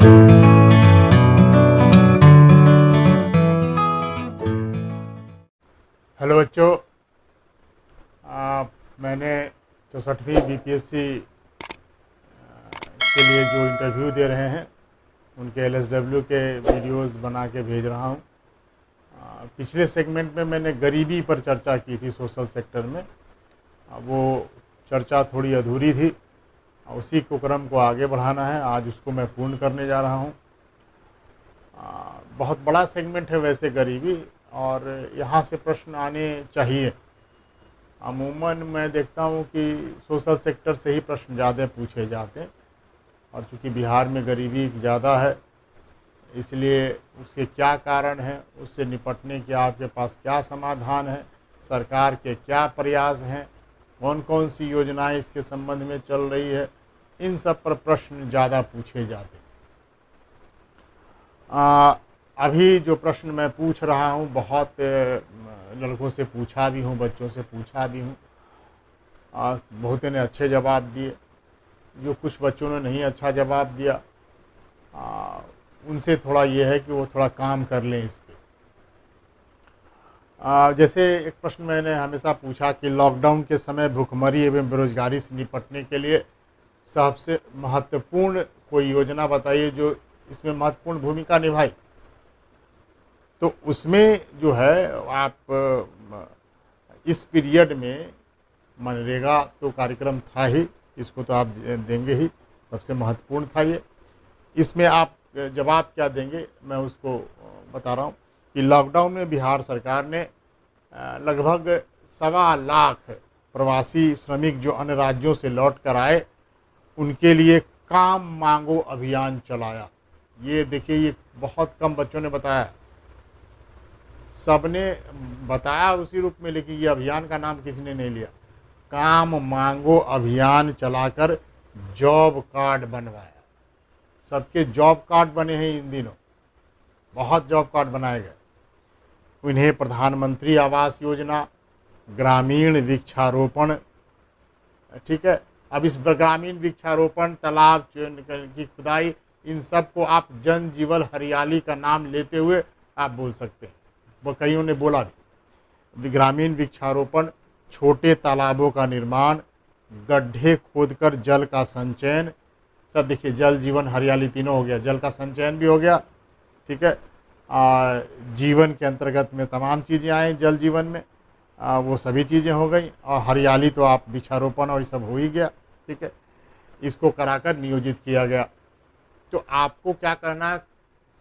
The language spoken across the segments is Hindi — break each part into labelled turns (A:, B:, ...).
A: हेलो बच्चों, मैंने 64वीं बीपीएससी के लिए जो इंटरव्यू दे रहे हैं उनके एलएसडब्ल्यू के वीडियोस बना के भेज रहा हूं। पिछले सेगमेंट में मैंने गरीबी पर चर्चा की थी सोशल सेक्टर में। वो चर्चा थोड़ी अधूरी थी, उसी को क्रम को आगे बढ़ाना है। आज उसको मैं पूर्ण करने जा रहा हूं। बहुत बड़ा सेगमेंट है वैसे गरीबी, और यहाँ से प्रश्न आने चाहिए। अमूमन मैं देखता हूँ कि सोशल सेक्टर से ही प्रश्न ज़्यादा पूछे जाते हैं, और चूँकि बिहार में गरीबी ज़्यादा है इसलिए उसके क्या कारण हैं, उससे निपटने के आपके पास क्या समाधान है, सरकार के क्या प्रयास हैं, कौन कौन सी योजनाएं इसके संबंध में चल रही है, इन सब पर प्रश्न ज़्यादा पूछे जाते हैं। अभी जो प्रश्न मैं पूछ रहा हूँ बहुत लड़कों से पूछा भी हूँ, बच्चों से पूछा भी हूँ। बहुतों ने अच्छे जवाब दिए। जो कुछ बच्चों ने नहीं अच्छा जवाब दिया, उनसे थोड़ा ये है कि वो थोड़ा काम कर लें इस पे। जैसे एक प्रश्न मैंने हमेशा पूछा कि लॉकडाउन के समय भुखमरी एवं बेरोजगारी से निपटने के लिए सबसे महत्वपूर्ण कोई योजना बताइए जो इसमें महत्वपूर्ण भूमिका निभाई। तो उसमें जो है आप इस पीरियड में मनरेगा तो कार्यक्रम था ही, इसको तो आप देंगे ही, सबसे महत्वपूर्ण था ये। इसमें आप जवाब क्या देंगे मैं उसको बता रहा हूँ कि लॉकडाउन में बिहार सरकार ने लगभग 1.25 लाख प्रवासी श्रमिक जो अन्य राज्यों से लौट कर आए उनके लिए काम मांगो अभियान चलाया। ये देखिए, ये बहुत कम बच्चों ने बताया, सबने बताया उसी रूप में, लेकिन ये अभियान का नाम किसी ने नहीं लिया। काम मांगो अभियान चलाकर जॉब कार्ड बनवाया। सबके जॉब कार्ड बने हैं इन दिनों, बहुत जॉब कार्ड बनाए गए। उन्हें प्रधानमंत्री आवास योजना, ग्रामीण वृक्षारोपण, ठीक है। अब इस ग्रामीण वृक्षारोपण, तालाब की खुदाई, इन सब को आप जन जीवन हरियाली का नाम लेते हुए आप बोल सकते हैं। वो कईयों ने बोला भी। ग्रामीण वृक्षारोपण, छोटे तालाबों का निर्माण, गड्ढे खोदकर जल का संचयन, सब देखिए, जल जीवन हरियाली तीनों हो गया, जल का संचयन भी हो गया, ठीक है। जीवन के अंतर्गत में तमाम चीज़ें आए जल जीवन में, वो सभी चीज़ें हो गई, और हरियाली तो आप वृक्षारोपण और ये सब हो ही गया, ठीक है। इसको कराकर नियोजित किया गया। तो आपको क्या करना,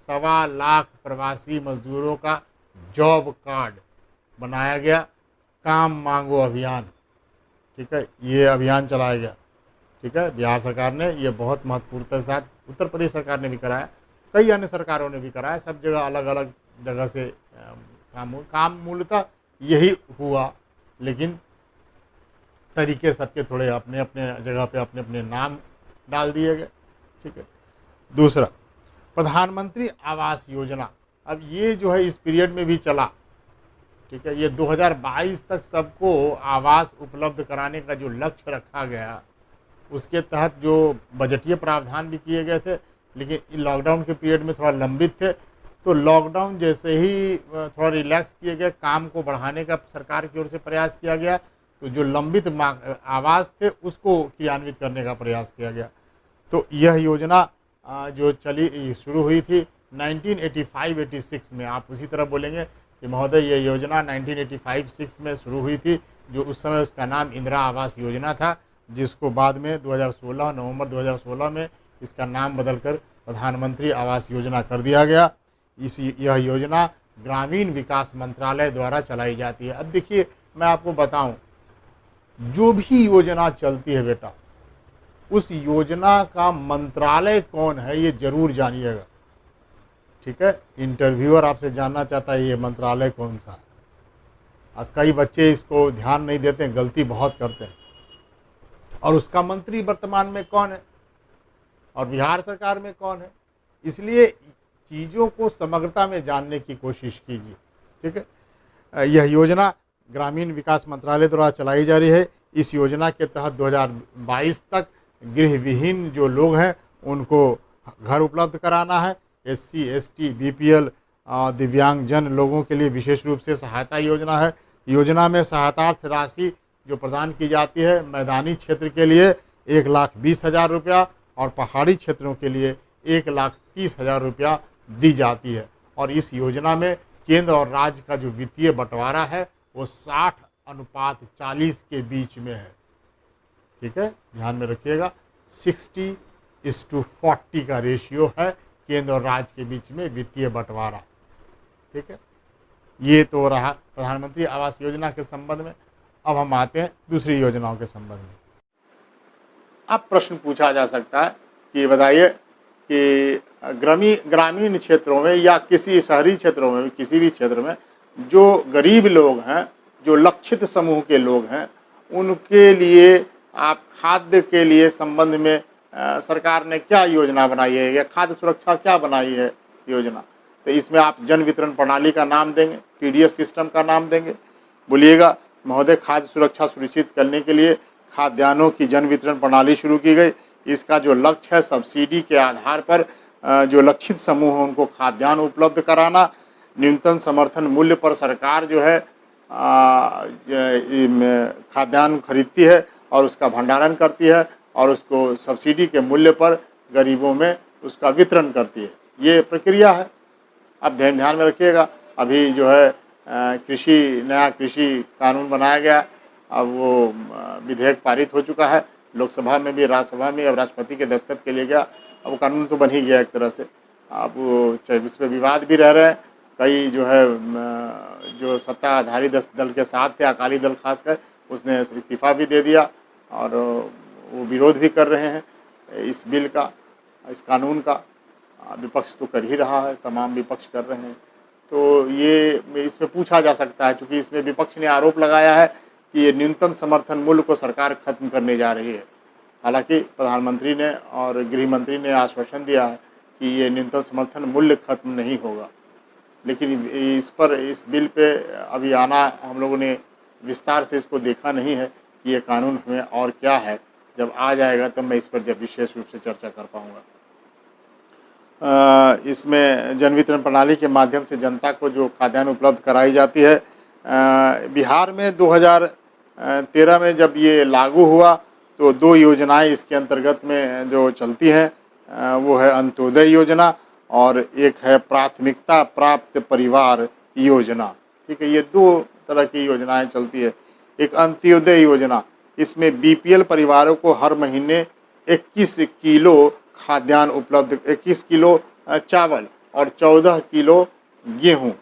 A: 1.25 लाख प्रवासी मजदूरों का जॉब कार्ड बनाया गया, काम मांगो अभियान, ठीक है। ये अभियान चलाया गया, ठीक है। बिहार सरकार ने ये बहुत महत्वपूर्णता के साथ, उत्तर प्रदेश सरकार ने भी कराया, कई अन्य सरकारों ने भी कराया, सब जगह अलग अलग जगह से काम मूलतः यही हुआ, लेकिन तरीके सबके थोड़े अपने अपने जगह पे अपने अपने नाम डाल दिए गए, ठीक है। दूसरा, प्रधानमंत्री आवास योजना। अब ये जो है इस पीरियड में भी चला, ठीक है। ये 2022 तक सबको आवास उपलब्ध कराने का जो लक्ष्य रखा गया, उसके तहत जो बजटीय प्रावधान भी किए गए थे, लेकिन लॉकडाउन के पीरियड में थोड़ा लंबित थे। तो लॉकडाउन जैसे ही थोड़ा रिलैक्स किए गए, काम को बढ़ाने का सरकार की ओर से प्रयास किया गया, तो जो लंबित आवास थे उसको क्रियान्वित करने का प्रयास किया गया। तो यह योजना जो चली शुरू हुई थी 1985-86 में, आप उसी तरह बोलेंगे कि महोदय ये योजना 1985-86 में शुरू हुई थी, जो उस समय उसका नाम इंदिरा आवास योजना था, जिसको बाद में 2016 नवंबर 2016 में इसका नाम बदलकर प्रधानमंत्री आवास योजना कर दिया गया। यह योजना ग्रामीण विकास मंत्रालय द्वारा चलाई जाती है। अब देखिए, मैं आपको बताऊं, जो भी योजना चलती है बेटा, उस योजना का मंत्रालय कौन है ये जरूर जानिएगा, ठीक है। इंटरव्यूअर आपसे जानना चाहता है ये मंत्रालय कौन सा है। और कई बच्चे इसको ध्यान नहीं देते हैं, गलती बहुत करते हैं। और उसका मंत्री वर्तमान में कौन है और बिहार सरकार में कौन है, इसलिए चीज़ों को समग्रता में जानने की कोशिश कीजिए, ठीक है। यह योजना ग्रामीण विकास मंत्रालय द्वारा चलाई जा रही है। इस योजना के तहत 2022 तक गृह विहीन जो लोग हैं उनको घर उपलब्ध कराना है। SC ST BPL दिव्यांगजन लोगों के लिए विशेष रूप से सहायता योजना है। योजना में सहायतार्थ राशि जो प्रदान की जाती है मैदानी क्षेत्र के लिए 1,20,000 रुपया और पहाड़ी क्षेत्रों के लिए 1,30,000 रुपया दी जाती है। और इस योजना में केंद्र और राज्य का जो वित्तीय बंटवारा है वो 60:40 के बीच में है। ठीक है, ध्यान में रखिएगा 60:40 का रेशियो है केंद्र और राज्य के बीच में वित्तीय बंटवारा। ठीक है, ये तो रहा प्रधानमंत्री आवास योजना के संबंध में। अब हम आते हैं दूसरी योजनाओं के संबंध में। अब प्रश्न पूछा जा सकता है कि बताइए कि ग्रामीण क्षेत्रों में या किसी शहरी क्षेत्रों में, किसी भी क्षेत्र में जो गरीब लोग हैं, जो लक्षित समूह के लोग हैं, उनके लिए आप खाद्य के लिए संबंध में सरकार ने क्या योजना बनाई है या खाद्य सुरक्षा क्या बनाई है योजना। तो इसमें आप जन वितरण प्रणाली का नाम देंगे, PDS सिस्टम का नाम देंगे। बोलिएगा महोदय खाद्य सुरक्षा सुनिश्चित करने के लिए खाद्यान्नों की जन वितरण प्रणाली शुरू की गई। इसका जो लक्ष्य है सब्सिडी के आधार पर जो लक्षित समूह हैं उनको खाद्यान्न उपलब्ध कराना। न्यूनतम समर्थन मूल्य पर सरकार जो है खाद्यान्न खरीदती है और उसका भंडारण करती है और उसको सब्सिडी के मूल्य पर गरीबों में उसका वितरण करती है। ये प्रक्रिया है। अब ध्यान में रखिएगा अभी जो है नया कृषि कानून बनाया गया। अब वो विधेयक पारित हो चुका है लोकसभा में भी, राज्यसभा में, अब राष्ट्रपति के दस्तखत के लिए गया। अब वो कानून तो बन ही गया एक तरह से। अब वो चाहे उस पर विवाद भी रह रहे हैं। कई जो है जो सत्ताधारी दल के साथ थे, अकाली दल खासकर, उसने इस्तीफा भी दे दिया और वो विरोध भी कर रहे हैं इस बिल का, इस कानून का। विपक्ष तो कर ही रहा है, तमाम विपक्ष कर रहे हैं। तो ये इसमें पूछा जा सकता है, चूँकि इसमें विपक्ष ने आरोप लगाया है कि ये न्यूनतम समर्थन मूल्य को सरकार खत्म करने जा रही है। हालांकि प्रधानमंत्री ने और गृह मंत्री ने आश्वासन दिया है कि ये न्यूनतम समर्थन मूल्य खत्म नहीं होगा। लेकिन इस बिल पे अभी आना, हम लोगों ने विस्तार से इसको देखा नहीं है कि ये कानून हमें और क्या है। जब आ जाएगा तब मैं इस पर जब विशेष रूप से चर्चा कर पाऊँगा। इसमें जन वितरण प्रणाली के माध्यम से जनता को जो खाद्यान्न उपलब्ध कराई जाती है, बिहार में 2013 में जब ये लागू हुआ तो 2 योजनाएं इसके अंतर्गत में जो चलती हैं वो है अंत्योदय योजना और एक है प्राथमिकता प्राप्त परिवार योजना। ठीक है, ये 2 तरह की योजनाएं चलती है। एक अंत्योदय योजना, इसमें BPL परिवारों को हर महीने 21 किलो खाद्यान्न उपलब्ध, 21 किलो चावल और 14 किलो गेहूँ,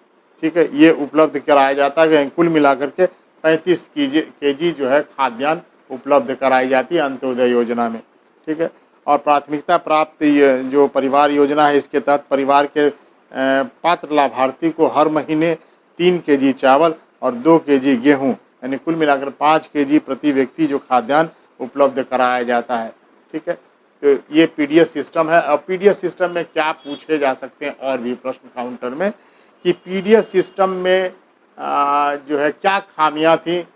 A: ठीक है, ये उपलब्ध कराया जाता है। कुल मिलाकर के 35 केजी जो है खाद्यान्न उपलब्ध कराई जाती है अंत्योदय योजना में। ठीक है, और प्राथमिकता प्राप्त जो परिवार योजना है, इसके तहत परिवार के पात्र लाभार्थी को हर महीने 3 केजी चावल और 2 केजी गेहूँ, यानी कुल मिलाकर 5 केजी प्रति व्यक्ति जो खाद्यान्न उपलब्ध कराया जाता है। ठीक है, तो ये PDS सिस्टम है। अब PDS सिस्टम में क्या पूछे जा सकते हैं और भी प्रश्न काउंटर में कि PDS सिस्टम में जो है क्या खामियां थी,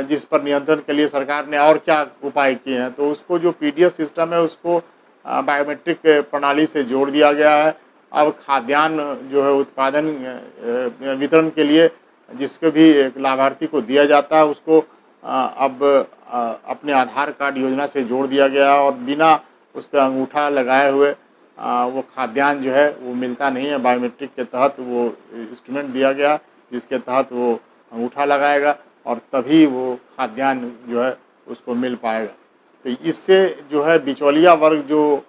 A: जिस पर नियंत्रण के लिए सरकार ने और क्या उपाय किए हैं। तो उसको जो PDS सिस्टम है उसको बायोमेट्रिक प्रणाली से जोड़ दिया गया है। अब खाद्यान्न जो है उत्पादन वितरण के लिए जिसको भी लाभार्थी को दिया जाता है उसको अब अपने आधार कार्ड योजना से जोड़ दिया गया और बिना उस पर अंगूठा लगाए हुए वो खाद्यान्न जो है वो मिलता नहीं है। बायोमेट्रिक के तहत वो इंस्ट्रूमेंट दिया गया जिसके तहत वो अंगूठा लगाएगा और तभी वो खाद्यान्न जो है उसको मिल पाएगा। तो इससे जो है बिचौलिया वर्ग जो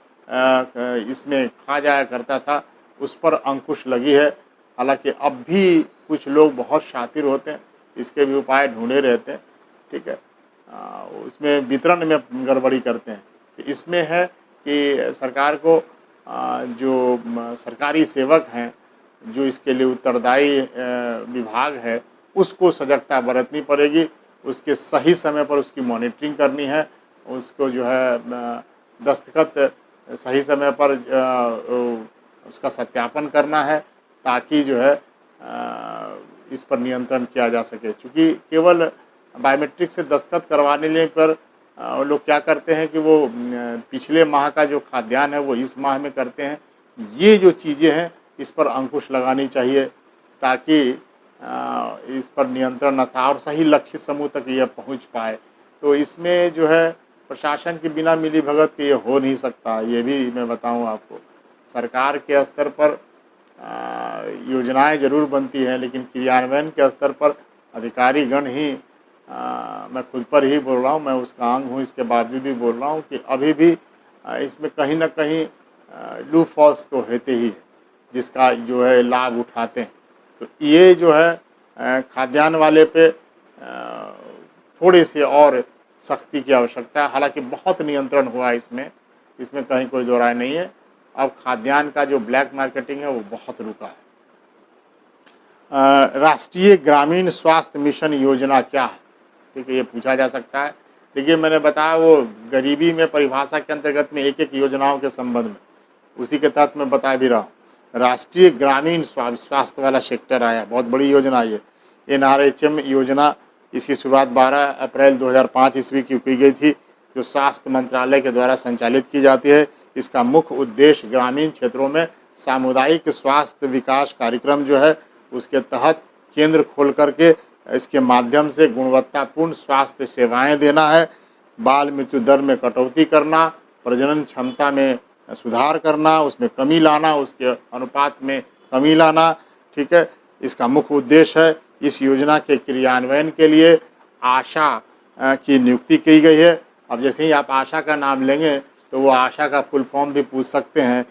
A: इसमें खा जाया करता था उस पर अंकुश लगी है। हालांकि अब भी कुछ लोग बहुत शातिर होते हैं, इसके भी उपाय ढूंढे रहते हैं। ठीक है, उसमें वितरण में गड़बड़ी करते हैं। तो इसमें है कि सरकार को जो सरकारी सेवक हैं, जो इसके लिए उत्तरदायी विभाग है, उसको सजगता बरतनी पड़ेगी। उसके सही समय पर उसकी मॉनिटरिंग करनी है, उसको जो है दस्तखत सही समय पर उसका सत्यापन करना है ताकि जो है इस पर नियंत्रण किया जा सके। क्योंकि केवल बायोमेट्रिक से दस्तखत करवाने पर लोग क्या करते हैं कि वो पिछले माह का जो खाद्यान्न है वो इस माह में करते हैं। ये जो चीज़ें हैं इस पर अंकुश लगानी चाहिए ताकि इस पर नियंत्रण न था और सही लक्षित समूह तक यह पहुंच पाए। तो इसमें जो है प्रशासन के बिना मिलीभगत के ये हो नहीं सकता। ये भी मैं बताऊं आपको, सरकार के स्तर पर योजनाएं जरूर बनती हैं, लेकिन क्रियान्वयन के स्तर पर अधिकारीगण ही मैं खुद पर ही बोल रहा हूँ, मैं उसका अंग हूँ, इसके बावजूद भी बोल रहा हूँ कि अभी भी इसमें कहीं ना कहीं लूप होल्स तो होते ही है जिसका जो है लाभ उठाते हैं। तो ये जो है खाद्यान्न वाले पे थोड़ी सी और सख्ती की आवश्यकता है। हालांकि बहुत नियंत्रण हुआ इसमें कहीं कोई दो राय नहीं है। अब खाद्यान्न का जो ब्लैक मार्केटिंग है वो बहुत रुका है। राष्ट्रीय ग्रामीण स्वास्थ्य मिशन योजना क्या है, ठीक है, ये पूछा जा सकता है। देखिए, मैंने बताया वो गरीबी में परिभाषा के अंतर्गत में एक एक योजनाओं के संबंध में, उसी के तहत मैं बता भी रहा हूँ। राष्ट्रीय ग्रामीण स्वास्थ्य वाला सेक्टर आया, बहुत बड़ी योजना ये NRHM योजना। इसकी शुरुआत 12 अप्रैल 2005 ईस्वी की गई थी, जो स्वास्थ्य मंत्रालय के द्वारा संचालित की जाती है। इसका मुख्य उद्देश्य ग्रामीण क्षेत्रों में सामुदायिक स्वास्थ्य विकास कार्यक्रम जो है उसके तहत केंद्र खोल करके इसके माध्यम से गुणवत्तापूर्ण स्वास्थ्य सेवाएं देना है, बाल मृत्यु दर में कटौती करना, प्रजनन क्षमता में सुधार करना, उसमें कमी लाना, उसके अनुपात में कमी लाना, ठीक है। इसका मुख्य उद्देश्य है। इस योजना के क्रियान्वयन के लिए आशा की नियुक्ति की गई है। अब जैसे ही आप आशा का नाम लेंगे तो वो आशा का फुल फॉर्म भी पूछ सकते हैं,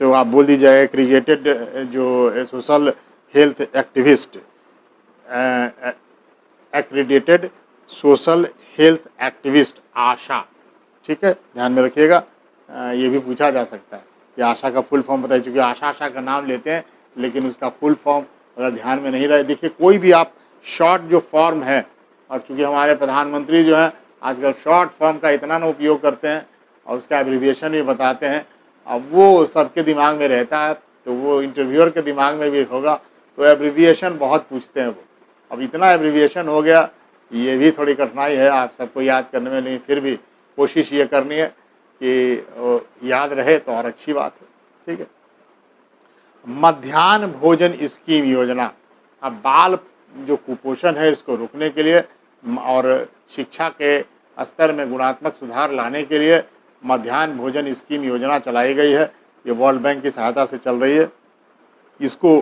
A: तो आप बोल दीजिए क्रिएटेड जो social health activist, accredited social health activist ASHA, ठीक है, ध्यान में रखिएगा। ये भी पूछा जा सकता है कि आशा का फुल फॉर्म बताइए, चूँकि आशा का नाम लेते हैं लेकिन उसका फुल फॉर्म अगर ध्यान में नहीं रहे। देखिए, कोई भी आप शॉर्ट जो फॉर्म है, और चूँकि हमारे प्रधानमंत्री जो हैं आजकल शॉर्ट फॉर्म का इतना ना उपयोग करते हैं और उसका एब्रीविएशन भी बताते हैं, अब वो सबके दिमाग में रहता है, तो वो इंटरव्यूअर के दिमाग में भी होगा, तो एब्रीविएशन बहुत पूछते हैं वो। अब इतना एब्रीविएशन हो गया, ये भी थोड़ी कठिनाई है आप सबको याद करने में, लेकिन फिर भी कोशिश ये करनी है कि याद रहे तो और अच्छी बात है, ठीक है। मध्याह्न भोजन स्कीम योजना, अब बाल जो कुपोषण है इसको रोकने के लिए और शिक्षा के स्तर में गुणात्मक सुधार लाने के लिए मध्याह्न भोजन स्कीम योजना चलाई गई है। ये वर्ल्ड बैंक की सहायता से चल रही है। इसको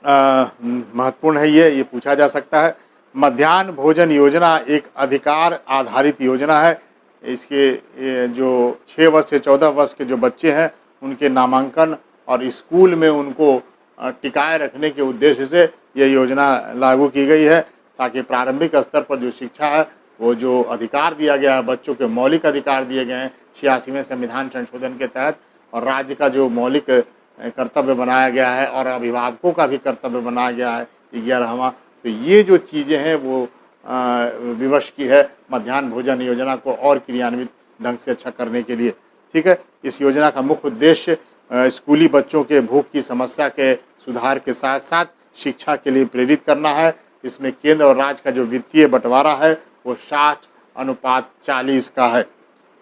A: महत्वपूर्ण है, ये पूछा जा सकता है। मध्याह्न भोजन योजना एक अधिकार आधारित योजना है। इसके जो 6 वर्ष से 14 वर्ष के जो बच्चे हैं उनके नामांकन और स्कूल में उनको टिकाए रखने के उद्देश्य से यह योजना लागू की गई है, ताकि प्रारंभिक स्तर पर जो शिक्षा है वो जो अधिकार दिया गया है, बच्चों के मौलिक अधिकार दिए गए हैं 86वें संविधान संशोधन के तहत, और राज्य का जो मौलिक कर्तव्य बनाया गया है और अभिभावकों का भी कर्तव्य बनाया गया है 11वां, तो ये जो चीज़ें हैं वो विवश की है मध्याह्न भोजन योजना को और क्रियान्वित ढंग से अच्छा करने के लिए, ठीक है। इस योजना का मुख्य उद्देश्य स्कूली बच्चों के भूख की समस्या के सुधार के साथ साथ शिक्षा के लिए प्रेरित करना है। इसमें केंद्र और राज्य का जो वित्तीय बंटवारा है वो 60:40 का है।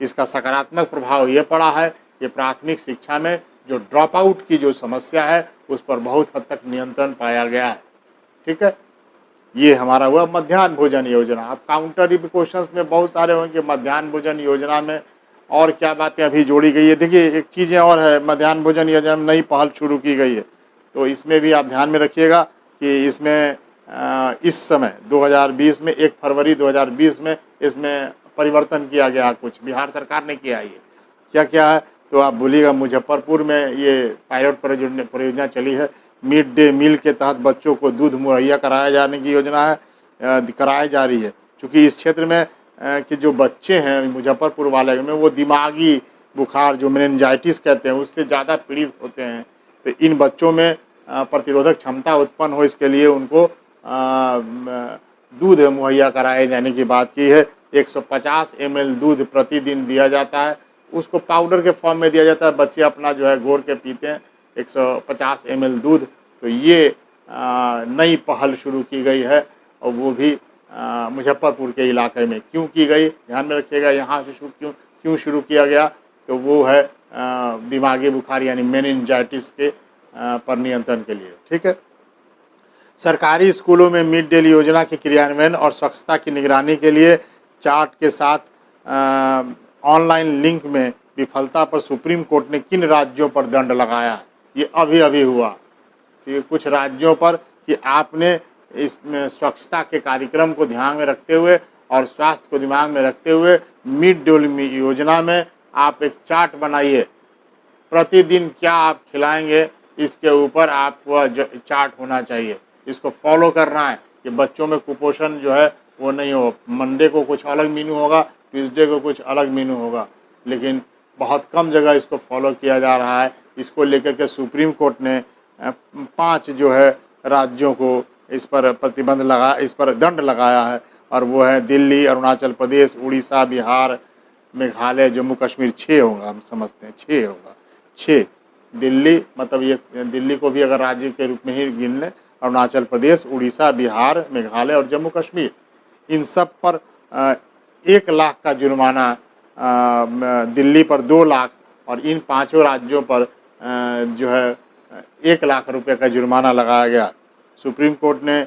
A: इसका सकारात्मक प्रभाव ये पड़ा है कि प्राथमिक शिक्षा में जो ड्रॉप आउट की जो समस्या है उस पर बहुत हद तक नियंत्रण पाया गया है, ठीक है। ये हमारा हुआ मध्याह्न भोजन योजना। अब काउंटर क्वेश्चंस में बहुत सारे होंगे मध्याह्न भोजन योजना में और क्या बातें अभी जोड़ी गई है। देखिए, एक चीज़ें और है, मध्याह्न भोजन योजना में नई पहल शुरू की गई है, तो इसमें भी आप ध्यान में रखिएगा कि इसमें इस समय 2020 में 1 फरवरी 2020 में इसमें परिवर्तन किया गया, कुछ बिहार सरकार ने किया। ये क्या क्या है तो आप बोलिएगा। मुजफ्फरपुर में ये पायलट परियोजना चली है। मिड डे मील के तहत बच्चों को दूध मुहैया कराया जाने की योजना है, कराई जा रही है। चूँकि इस क्षेत्र में कि जो बच्चे हैं मुजफ्फरपुर वाले में वो दिमागी बुखार जो मेनिंजाइटिस कहते हैं उससे ज़्यादा पीड़ित होते हैं, तो इन बच्चों में प्रतिरोधक क्षमता उत्पन्न हो इसके लिए उनको दूध मुहैया कराए जाने की बात की है। 150 ml दूध प्रतिदिन दिया जाता है, उसको पाउडर के फॉर्म में दिया जाता है, बच्चे अपना जो है घोर के पीते हैं 150 ml दूध। तो ये नई पहल शुरू की गई है और वो भी मुजफ्फरपुर के इलाके में। क्यों की गई ध्यान में रखिएगा, यहाँ से शुरू क्यों क्यों शुरू किया गया? तो वो है दिमागी बुखार यानी मेनिंजाइटिस के पर नियंत्रण के लिए। ठीक है। सरकारी स्कूलों में मिड डे मील योजना के क्रियान्वयन और स्वच्छता की निगरानी के लिए चार्ट के साथ ऑनलाइन लिंक में विफलता पर सुप्रीम कोर्ट ने किन राज्यों पर दंड लगाया? ये अभी अभी हुआ कि कुछ राज्यों पर कि आपने इसमें स्वच्छता के कार्यक्रम को ध्यान में रखते हुए और स्वास्थ्य को दिमाग में रखते हुए मिड डे मील योजना में आप एक चार्ट बनाइए, प्रतिदिन क्या आप खिलाएंगे इसके ऊपर आपको चार्ट होना चाहिए। इसको फॉलो करना है कि बच्चों में कुपोषण जो है वो नहीं हो। मंडे को कुछ अलग मीनू होगा, ट्यूसडे को कुछ अलग मीनू होगा, लेकिन बहुत कम जगह इसको फॉलो किया जा रहा है। इसको लेकर के सुप्रीम कोर्ट ने 5 जो है राज्यों को इस पर प्रतिबंध लगा, इस पर दंड लगाया है, और वो है दिल्ली, अरुणाचल प्रदेश, उड़ीसा, बिहार, मेघालय, जम्मू कश्मीर। 6 होगा, हम समझते हैं 6 होगा। 6 दिल्ली, मतलब ये दिल्ली को भी अगर राज्य के रूप में ही गिन लें, अरुणाचल प्रदेश, उड़ीसा, बिहार, मेघालय और जम्मू कश्मीर, इन सब पर 1 लाख का जुर्माना, दिल्ली पर 2 लाख और इन 5 राज्यों पर जो है 1 लाख रुपए का जुर्माना लगाया गया। सुप्रीम कोर्ट ने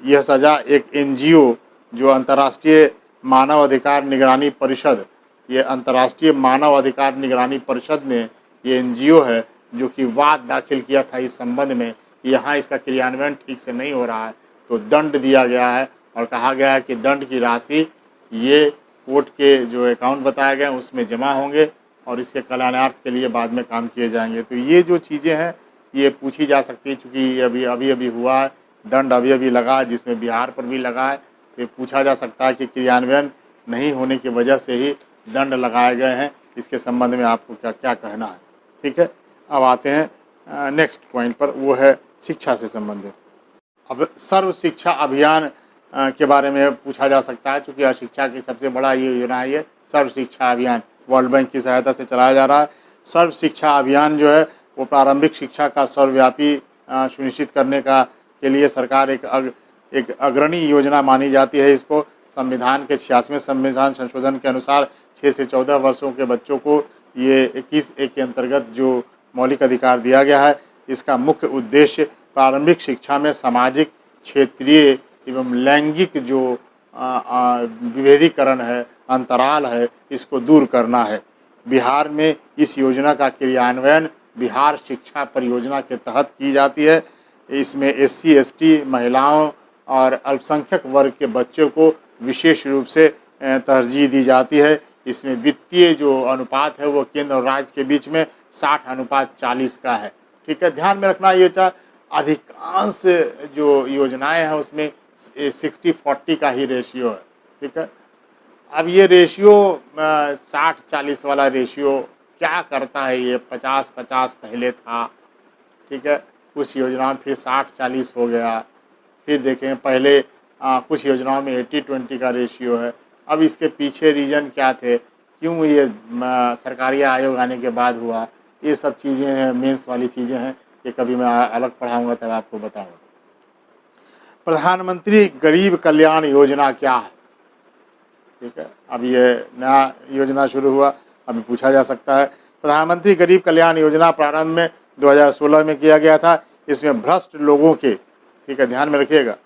A: यह सज़ा एक NGO जो अंतर्राष्ट्रीय मानव अधिकार निगरानी परिषद, ये अंतर्राष्ट्रीय मानव अधिकार निगरानी परिषद ने, ये NGO है जो कि वाद दाखिल किया था इस संबंध में, यहाँ इसका क्रियान्वयन ठीक से नहीं हो रहा है, तो दंड दिया गया है और कहा गया है कि दंड की राशि ये कोर्ट के जो अकाउंट बताए गए उसमें जमा होंगे और इसके कल्याणार्थ के लिए बाद में काम किए जाएंगे। तो ये जो चीज़ें हैं ये पूछी जा सकती है, चूँकि अभी हुआ है, दंड अभी लगा है, जिसमें बिहार पर भी लगा है, तो ये पूछा जा सकता है कि क्रियान्वयन नहीं होने की वजह से ही दंड लगाए गए हैं। इसके संबंध में आपको क्या कहना है? ठीक है, अब आते हैं नेक्स्ट पॉइंट पर, वो है शिक्षा से संबंधित। अब सर्व शिक्षा अभियान के बारे में पूछा जा सकता है, चूँकि शिक्षा की सबसे बड़ा ये योजना है, ये सर्व शिक्षा अभियान वर्ल्ड बैंक की सहायता से चलाया जा रहा है। सर्व शिक्षा अभियान जो है वो प्रारंभिक शिक्षा का सर्वव्यापी सुनिश्चित करने के लिए सरकार एक अग्रणी योजना मानी जाती है। इसको संविधान के 86वें संविधान संशोधन के अनुसार 6 से 14 वर्षों के बच्चों को ये 21A के अंतर्गत जो मौलिक अधिकार दिया गया है, इसका मुख्य उद्देश्य प्रारंभिक शिक्षा में सामाजिक, क्षेत्रीय एवं लैंगिक जो विभेदीकरण है, अंतराल है, इसको दूर करना है। बिहार में इस योजना का क्रियान्वयन बिहार शिक्षा परियोजना के तहत की जाती है। इसमें SC, ST, महिलाओं और अल्पसंख्यक वर्ग के बच्चों को विशेष रूप से तरजीह दी जाती है। इसमें वित्तीय जो अनुपात है वो केंद्र और राज्य के बीच में 60:40 का है। ठीक है, ध्यान में रखना, ये अधिकांश जो योजनाएं हैं उसमें 60-40 का ही रेशियो है। ठीक है, अब ये रेशियो 60-40 वाला रेशियो क्या करता है? ये 50-50 पहले था, ठीक है, कुछ योजनाओं में फिर 60-40 हो गया, फिर देखें पहले कुछ योजनाओं में 80-20 का रेशियो है। अब इसके पीछे रीज़न क्या थे, क्यों ये सरकारी आयोग आने के बाद हुआ, ये सब चीज़ें हैं, मेंस वाली चीज़ें हैं, ये कभी मैं अलग पढ़ाऊँगा तब आपको बताऊँगा। प्रधानमंत्री गरीब कल्याण योजना क्या है? ठीक है, अब ये नया योजना शुरू हुआ, अभी पूछा जा सकता है। प्रधानमंत्री गरीब कल्याण योजना प्रारंभ में 2016 में किया गया था। इसमें भ्रष्ट लोगों के, ठीक है, ध्यान में रखिएगा,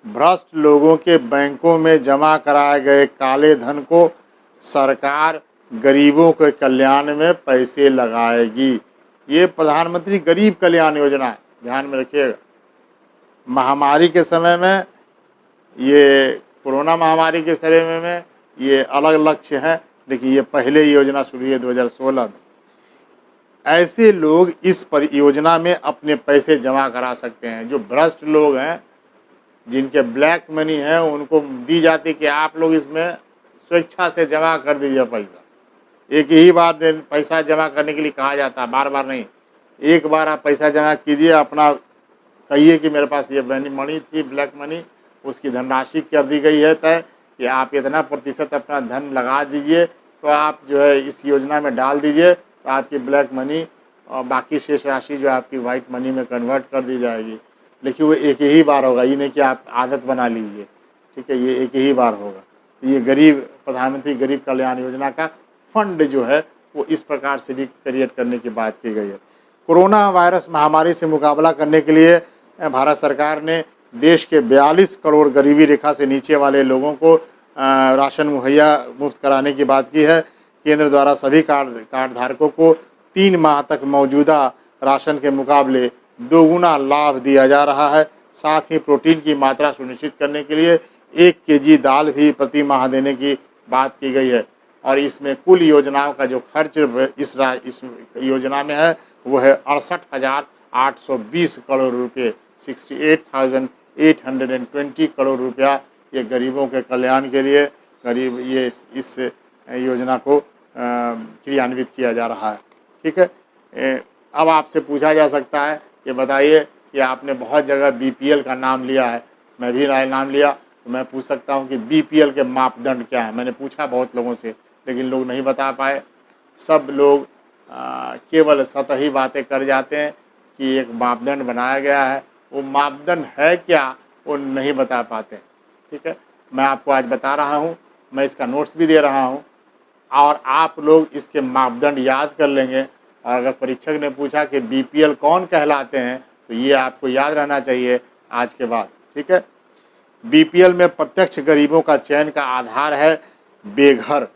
A: भ्रष्ट लोगों के बैंकों में जमा कराए गए काले धन को सरकार गरीबों के कल्याण में पैसे लगाएगी। ये प्रधानमंत्री गरीब कल्याण योजना है, ध्यान में रखिएगा। महामारी के समय में, ये कोरोना महामारी के समय में ये अलग लक्ष्य है, लेकिन ये पहले योजना शुरू हुई है 2016 में। ऐसे लोग इस परियोजना में अपने पैसे जमा करा सकते हैं। जो भ्रष्ट लोग हैं, जिनके ब्लैक मनी है, उनको दी जाती कि आप लोग इसमें स्वेच्छा से जमा कर दीजिए पैसा। एक ही बार पैसा जमा करने के लिए कहा जाता है, बार बार नहीं। एक बार आप पैसा जमा कीजिए, अपना कहिए कि मेरे पास ये मनी थी, ब्लैक मनी, उसकी धनराशि कर दी गई है तय कि आप इतना प्रतिशत अपना धन लगा दीजिए, तो आप जो है इस योजना में डाल दीजिए, तो आपकी ब्लैक मनी और बाकी शेष राशि जो आपकी वाइट मनी में कन्वर्ट कर दी जाएगी। लेकिन वो एक ही बार होगा, ये नहीं कि आप आदत बना लीजिए। ठीक है, ये एक ही बार होगा। तो ये गरीब प्रधानमंत्री गरीब कल्याण योजना का फंड जो है वो इस प्रकार से भी क्रिएट करने की बात की गई है। कोरोना वायरस महामारी से मुकाबला करने के लिए भारत सरकार ने देश के 42 करोड़ गरीबी रेखा से नीचे वाले लोगों को राशन मुहैया मुफ्त कराने की बात की है। केंद्र द्वारा सभी कार्ड धारकों को 3 माह तक मौजूदा राशन के मुकाबले दोगुना लाभ दिया जा रहा है। साथ ही प्रोटीन की मात्रा सुनिश्चित करने के लिए 1 केजी दाल भी प्रति माह देने की बात की गई है। और इसमें कुल योजनाओं का जो खर्च इस योजना में है वो है 68,820 करोड़ रुपये, 68,820 करोड़ रुपया ये गरीबों के कल्याण के लिए गरीब ये इस योजना को क्रियान्वित किया जा रहा है। ठीक है, अब आपसे पूछा जा सकता है कि बताइए कि आपने बहुत जगह बीपीएल का नाम लिया है, मैं भी नाम लिया, तो मैं पूछ सकता हूं कि बीपीएल के मापदंड क्या है। मैंने पूछा बहुत लोगों से, लेकिन लोग नहीं बता पाए। सब लोग केवल सतही बातें कर जाते हैं कि एक मापदंड बनाया गया है, वो मापदंड है क्या वो नहीं बता पाते। ठीक है, मैं आपको आज बता रहा हूँ, मैं इसका नोट्स भी दे रहा हूँ और आप लोग इसके मापदंड याद कर लेंगे। और अगर परीक्षक ने पूछा कि बीपीएल कौन कहलाते हैं तो ये आपको याद रहना चाहिए आज के बाद। ठीक है, बीपीएल में प्रत्यक्ष गरीबों का चयन का आधार है बेघर,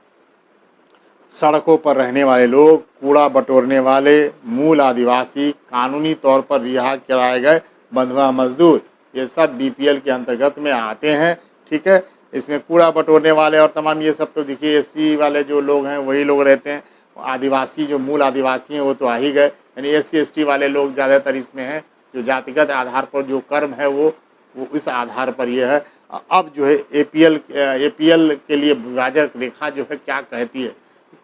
A: सड़कों पर रहने वाले लोग, कूड़ा बटोरने वाले, मूल आदिवासी, कानूनी तौर पर रिहा कराए गए बंधुआ मजदूर, ये सब बीपीएल के अंतर्गत में आते हैं। ठीक है, इसमें कूड़ा बटोरने वाले और तमाम ये सब तो देखिए एससी वाले जो लोग हैं वही लोग रहते हैं। आदिवासी जो मूल आदिवासी हैं वो तो आ ही गए, यानी एससी एसटी वाले लोग ज़्यादातर इसमें हैं। जो जातिगत आधार पर जो कर्म है वो इस आधार पर ये है। अब जो है एपीएल के लिए विभाजक रेखा जो है क्या कहती है,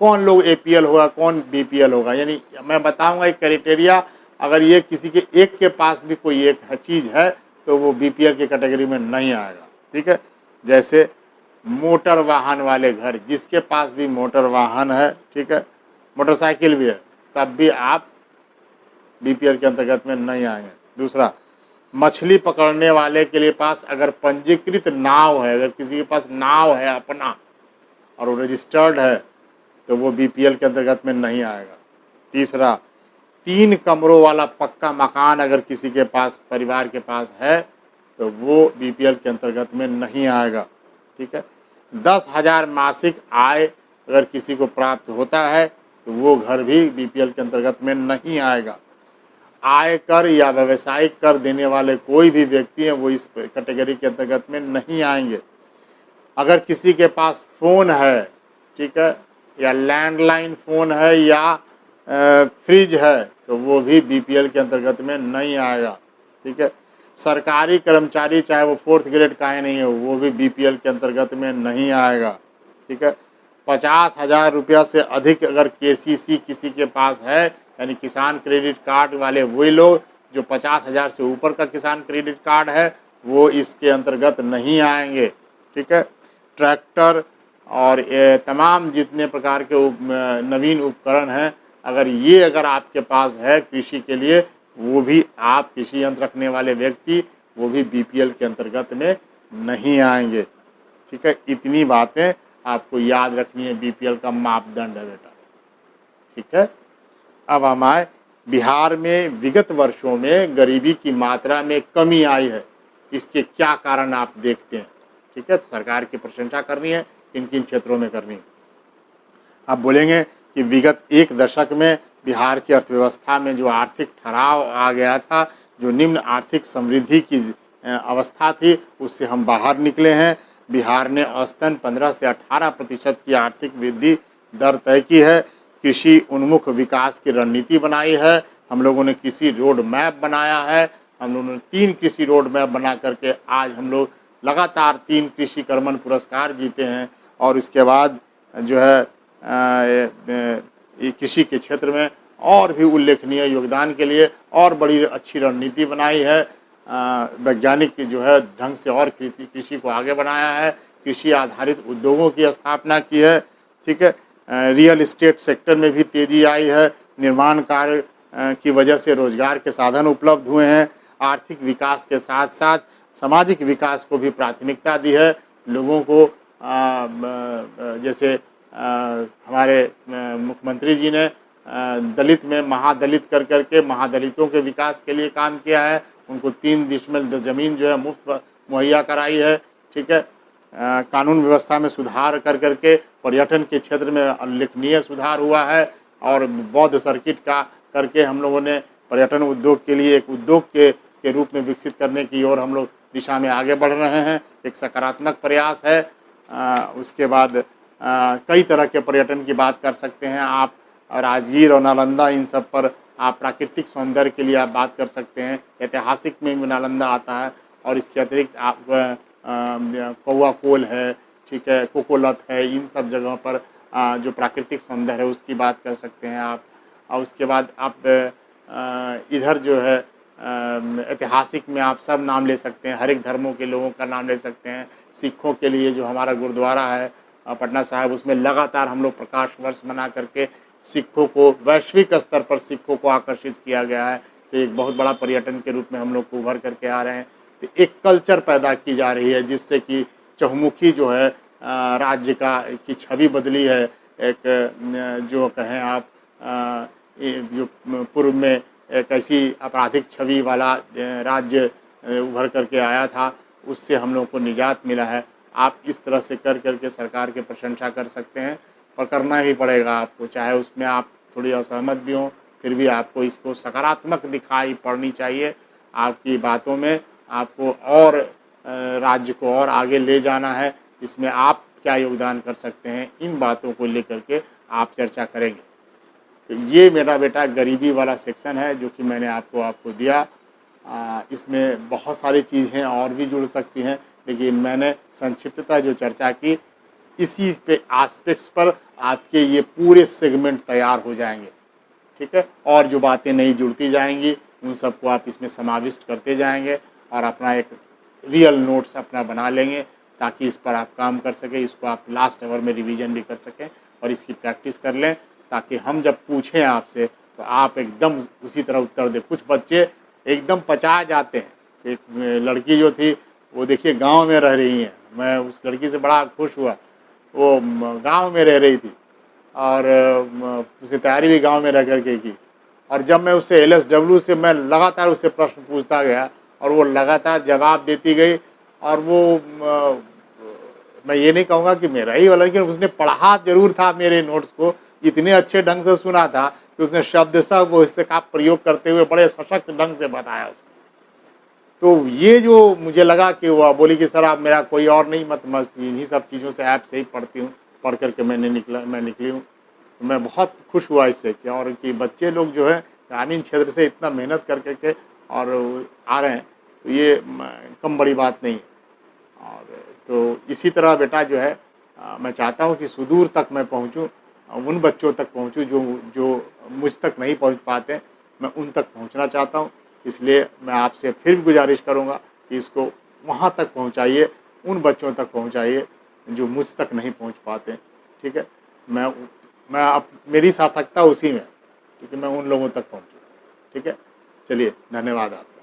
A: कौन लोग एपीएल होगा कौन बीपीएल होगा, यानी मैं बताऊंगा एक क्राइटेरिया। अगर ये किसी के एक के पास भी कोई एक चीज़ है तो वो बीपीएल की कैटेगरी में नहीं आएगा। ठीक है, जैसे मोटर वाहन वाले घर, जिसके पास भी मोटर वाहन है, ठीक है, मोटरसाइकिल भी है, तब भी आप बीपीएल के अंतर्गत में नहीं आएंगे। दूसरा, मछली पकड़ने वाले के लिए पास अगर पंजीकृत नाव है, अगर किसी के पास नाव है अपना और वो रजिस्टर्ड है तो वो बीपीएल के अंतर्गत में नहीं आएगा। तीसरा, 3 कमरों वाला पक्का मकान अगर किसी के पास परिवार के पास है तो वो बीपीएल के अंतर्गत में नहीं आएगा। ठीक है, 10,000 मासिक आय अगर किसी को प्राप्त होता है तो वो घर भी बीपीएल के अंतर्गत में नहीं आएगा। आयकर या व्यवसायिक कर देने वाले कोई भी व्यक्ति हैं वो इस कैटेगरी के अंतर्गत में नहीं आएंगे। अगर किसी के पास फ़ोन है, ठीक है, या लैंडलाइन फ़ोन है या फ्रिज है तो वो भी बीपीएल के अंतर्गत में नहीं आएगा। ठीक है, सरकारी कर्मचारी चाहे वो 4th ग्रेड का ही नहीं हो वो भी बीपीएल के अंतर्गत में नहीं आएगा। ठीक है, 50,000 रुपया से अधिक अगर केसीसी किसी के पास है, यानी किसान क्रेडिट कार्ड वाले वही लोग जो 50,000 से ऊपर का किसान क्रेडिट कार्ड है वो इसके अंतर्गत नहीं आएंगे। ठीक है, ट्रैक्टर और तमाम जितने प्रकार के नवीन उपकरण हैं अगर आपके पास है कृषि के लिए, वो भी आप कृषि यंत्र रखने वाले व्यक्ति वो भी बीपीएल के अंतर्गत में नहीं आएंगे। ठीक है, इतनी बातें आपको याद रखनी है, बीपीएल का मापदंड है बेटा। ठीक है, अब हम आए बिहार में विगत वर्षों में गरीबी की मात्रा में कमी आई है, इसके क्या कारण आप देखते हैं। ठीक है, तो सरकार की प्रशंसा करनी है, किन किन क्षेत्रों में करनी है। आप बोलेंगे कि विगत 1 दशक में बिहार की अर्थव्यवस्था में जो आर्थिक ठहराव आ गया था, जो निम्न आर्थिक समृद्धि की अवस्था थी उससे हम बाहर निकले हैं। बिहार ने औसतन 15 से 18% की आर्थिक वृद्धि दर तय की है। कृषि उन्मुख विकास की रणनीति बनाई है, हम लोगों ने कृषि रोड मैप बनाया है। हम लोगों ने 3 कृषि रोड मैप बना करके आज हम लोग लगातार 3 कृषि कर्मण पुरस्कार जीते हैं। और इसके बाद जो है कृषि के क्षेत्र में और भी उल्लेखनीय योगदान के लिए और बड़ी अच्छी रणनीति बनाई है। वैज्ञानिक जो है ढंग से और कृषि को आगे बढ़ाया है, कृषि आधारित उद्योगों की स्थापना की है। ठीक है, रियल एस्टेट सेक्टर में भी तेज़ी आई है, निर्माण कार्य की वजह से रोजगार के साधन उपलब्ध हुए हैं। आर्थिक विकास के साथ साथ सामाजिक विकास को भी प्राथमिकता दी है। लोगों को जैसे हमारे मुख्यमंत्री जी ने दलित में महादलित कर करके महादलितों के विकास के लिए काम किया है। उनको 3 डिसमिल ज़मीन जो है मुफ्त मुहैया कराई है। ठीक है, कानून व्यवस्था में सुधार कर करके पर्यटन के क्षेत्र में उल्लेखनीय सुधार हुआ है और बौद्ध सर्किट का करके हम लोगों ने पर्यटन उद्योग के लिए एक उद्योग के रूप में विकसित करने की ओर हम लोग दिशा में आगे बढ़ रहे हैं। एक सकारात्मक प्रयास है। उसके बाद कई तरह के पर्यटन की बात कर सकते हैं आप। राजगीर और नालंदा, इन सब पर आप प्राकृतिक सौंदर्य के लिए आप बात कर सकते हैं। ऐतिहासिक में भी नालंदा आता है और इसके अतिरिक्त आप कौआ कोल है, ठीक है, कोकोलत है, इन सब जगहों पर जो प्राकृतिक सौंदर्य है उसकी बात कर सकते हैं आप। और उसके बाद आप इधर जो है ऐतिहासिक में आप सब नाम ले सकते हैं, हर एक धर्मों के लोगों का नाम ले सकते हैं। सिखों के लिए जो हमारा गुरुद्वारा है पटना साहिब, उसमें लगातार हम लोग प्रकाश वर्ष मना करके सिखों को वैश्विक स्तर पर सिखों को आकर्षित किया गया है। तो एक बहुत बड़ा पर्यटन के रूप में हम लोग को उभर करके आ रहे हैं। तो एक कल्चर पैदा की जा रही है जिससे कि चहुमुखी जो है राज्य की छवि बदली है। एक जो कहें आप जो पूर्व में एक ऐसी आपराधिक छवि वाला राज्य उभर करके आया था, उससे हम लोगों को निजात मिला है। आप इस तरह से कर करके सरकार की प्रशंसा कर सकते हैं और करना ही पड़ेगा आपको, चाहे उसमें आप थोड़ी असहमत भी हों, फिर भी आपको इसको सकारात्मक दिखाई पड़नी चाहिए आपकी बातों में। आपको और राज्य को और आगे ले जाना है, इसमें आप क्या योगदान कर सकते हैं, इन बातों को लेकर के आप चर्चा करेंगे। तो ये मेरा बेटा गरीबी वाला सेक्शन है जो कि मैंने आपको दिया। इसमें बहुत सारी चीज़ें और भी जुड़ सकती हैं, लेकिन मैंने संक्षिप्तता जो चर्चा की, इसी पे एस्पेक्ट्स पर आपके ये पूरे सेगमेंट तैयार हो जाएंगे। ठीक है, और जो बातें नहीं जुड़ती जाएंगी उन सबको आप इसमें समाविष्ट करते जाएंगे और अपना एक रियल नोट्स अपना बना लेंगे ताकि इस पर आप काम कर सकें। इसको आप लास्ट आवर में रिवीजन भी कर सकें और इसकी प्रैक्टिस कर लें, ताकि हम जब पूछें आपसे तो आप एकदम उसी तरह उत्तर दें। कुछ बच्चे एकदम पचा जाते हैं। एक लड़की जो थी वो देखिए गांव में रह रही हैं, मैं उस लड़की से बड़ा खुश हुआ। वो गांव में रह रही थी और उसे तैयारी भी गांव में रह करके की। और जब मैं उससे LSW से मैं लगातार उससे प्रश्न पूछता गया और वो लगातार जवाब देती गई। और वो मैं ये नहीं कहूँगा कि मेरा ही वाला, लेकिन उसने पढ़ा जरूर था मेरे नोट्स को, इतने अच्छे ढंग से सुना था कि उसने शब्द सब वो इससे का प्रयोग करते हुए बड़े सशक्त ढंग से बताया उसको। तो ये जो मुझे लगा कि वो बोली कि सर आप मेरा कोई और नहीं मत इन्हीं सब चीज़ों से ऐप से ही पढ़ती हूँ, पढ़ करके मैं निकली हूँ। तो मैं बहुत खुश हुआ इससे कि और कि बच्चे लोग जो है ग्रामीण क्षेत्र से इतना मेहनत कर करके और आ रहे हैं, तो ये कम बड़ी बात नहीं है। और तो इसी तरह बेटा जो है मैं चाहता हूँ कि सुदूर तक मैं पहुँचूँ, उन बच्चों तक पहुँचूँ जो मुझ तक नहीं पहुँच पाते, मैं उन तक पहुँचना चाहता हूँ। इसलिए मैं आपसे फिर भी गुजारिश करूँगा कि इसको वहाँ तक पहुँचाइए, उन बच्चों तक पहुँचाइए जो मुझ तक नहीं पहुँच पाते। ठीक है, मैं अब मेरी सार्थकता उसी में, क्योंकि मैं उन लोगों तक पहुँचूँ। ठीक है, चलिए धन्यवाद आपका।